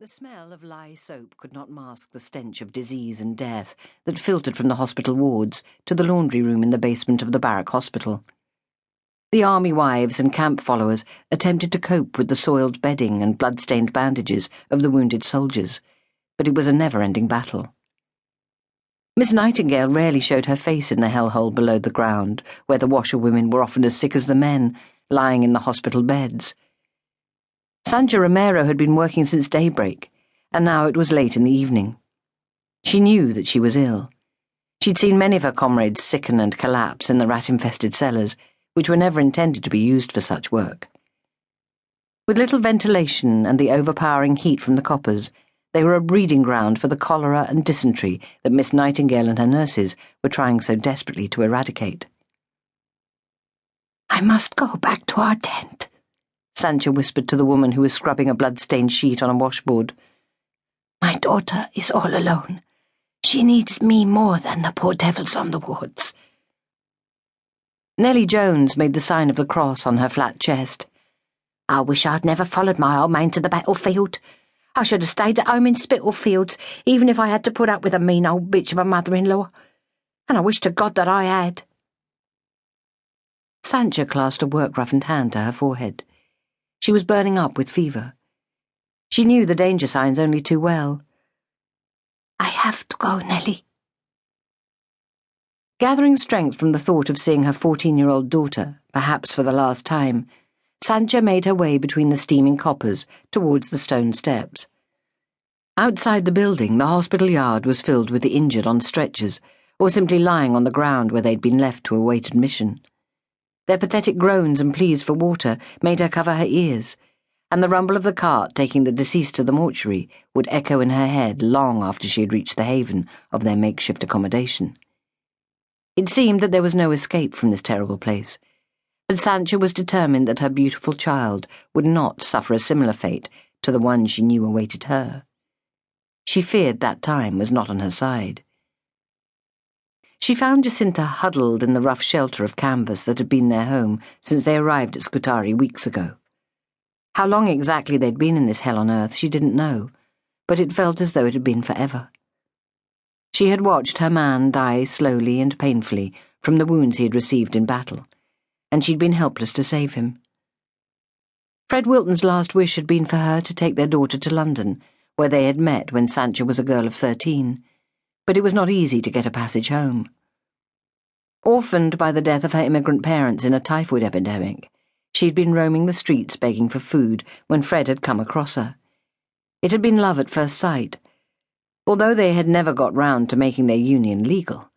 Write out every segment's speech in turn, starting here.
The smell of lye soap could not mask the stench of disease and death that filtered from the hospital wards to the laundry room in the basement of the barrack hospital. The army wives and camp followers attempted to cope with the soiled bedding and blood-stained bandages of the wounded soldiers, but it was a never-ending battle. Miss Nightingale rarely showed her face in the hellhole below the ground, where the washerwomen were often as sick as the men, lying in the hospital beds. Sancha Romero had been working since daybreak, and now it was late in the evening. She knew that she was ill. She'd seen many of her comrades sicken and collapse in the rat-infested cellars, which were never intended to be used for such work. With little ventilation and the overpowering heat from the coppers, they were a breeding ground for the cholera and dysentery that Miss Nightingale and her nurses were trying so desperately to eradicate. "I must go back to our tent," Sancha whispered to the woman who was scrubbing a blood-stained sheet on a washboard. "My daughter is all alone. She needs me more than the poor devils on the wards." Nellie Jones made the sign of the cross on her flat chest. "I wish I'd never followed my old man to the battlefield. I should have stayed at home in Spitalfields, even if I had to put up with a mean old bitch of a mother-in-law. And I wish to God that I had." Sancha clasped a work-roughened hand to her forehead. She was burning up with fever. She knew the danger signs only too well. "I have to go, Nellie." Gathering strength from the thought of seeing her 14-year-old daughter, perhaps for the last time, Sancha made her way between the steaming coppers towards the stone steps. Outside the building, the hospital yard was filled with the injured on stretchers, or simply lying on the ground where they'd been left to await admission. Their pathetic groans and pleas for water made her cover her ears, and the rumble of the cart taking the deceased to the mortuary would echo in her head long after she had reached the haven of their makeshift accommodation. It seemed that there was no escape from this terrible place, but Sancha was determined that her beautiful child would not suffer a similar fate to the one she knew awaited her. She feared that time was not on her side. She found Jacinta huddled in the rough shelter of canvas that had been their home since they arrived at Scutari weeks ago. How long exactly they'd been in this hell on earth she didn't know, but it felt as though it had been forever. She had watched her man die slowly and painfully from the wounds he had received in battle, and she'd been helpless to save him. Fred Wilton's last wish had been for her to take their daughter to London, where they had met when Sancha was a girl of 13, but it was not easy to get a passage home. Orphaned by the death of her immigrant parents in a typhoid epidemic, she'd been roaming the streets begging for food when Fred had come across her. It had been love at first sight, although they had never got round to making their union legal.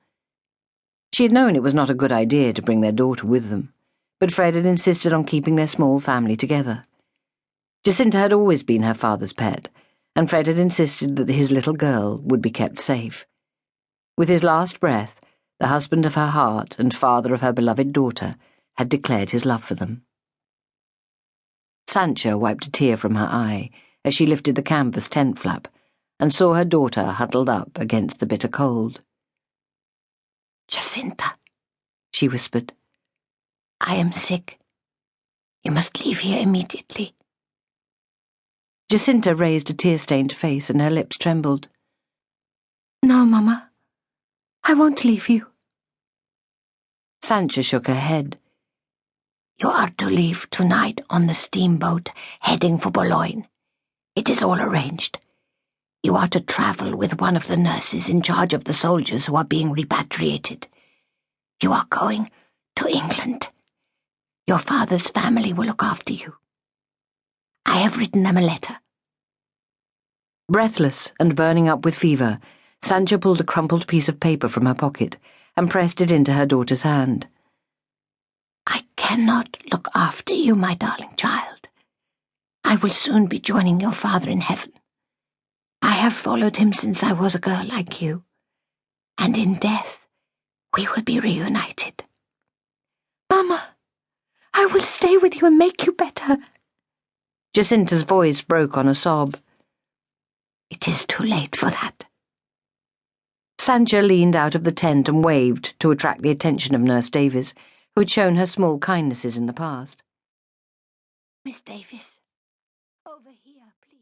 She had known it was not a good idea to bring their daughter with them, but Fred had insisted on keeping their small family together. Jacinta had always been her father's pet, and Fred had insisted that his little girl would be kept safe. With his last breath, the husband of her heart and father of her beloved daughter had declared his love for them. Sancha wiped a tear from her eye as she lifted the canvas tent flap and saw her daughter huddled up against the bitter cold. "Jacinta," she whispered, "I am sick. You must leave here immediately." Jacinta raised a tear-stained face and her lips trembled. "No, Mama. I won't leave you." Sancha shook her head. "You are to leave tonight on the steamboat heading for Boulogne. It is all arranged. You are to travel with one of the nurses in charge of the soldiers who are being repatriated. You are going to England. Your father's family will look after you. I have written them a letter." Breathless and burning up with fever, Sancha pulled a crumpled piece of paper from her pocket and pressed it into her daughter's hand. "I cannot look after you, my darling child. I will soon be joining your father in heaven. I have followed him since I was a girl like you, and in death we will be reunited." "Mama, I will stay with you and make you better." Jacinta's voice broke on a sob. "It is too late for that." Sancha leaned out of the tent and waved to attract the attention of Nurse Davies, who had shown her small kindnesses in the past. "Miss Davies,